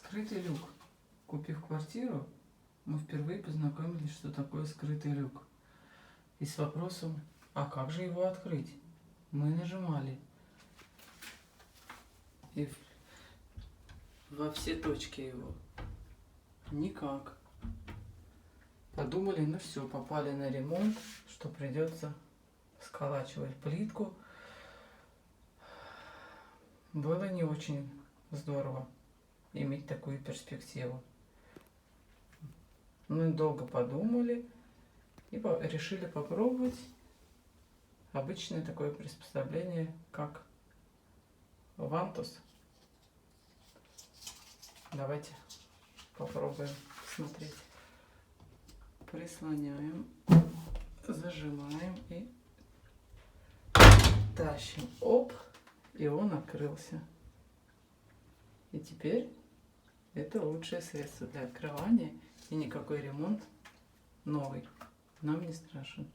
Скрытый люк. Купив квартиру, мы впервые познакомились, что такое скрытый люк. И с вопросом, а как же его открыть? Мы нажимали. И во все точки его. Никак. Подумали, ну все, попали на ремонт, что придется сколачивать плитку. Было не очень здорово иметь такую перспективу. Мы долго подумали и решили попробовать обычное такое приспособление, как вантус. Давайте попробуем смотреть. Прислоняем, зажимаем и тащим. Оп! И он открылся. И теперь это лучшее средство для открывания, и никакой ремонт новый нам не страшен.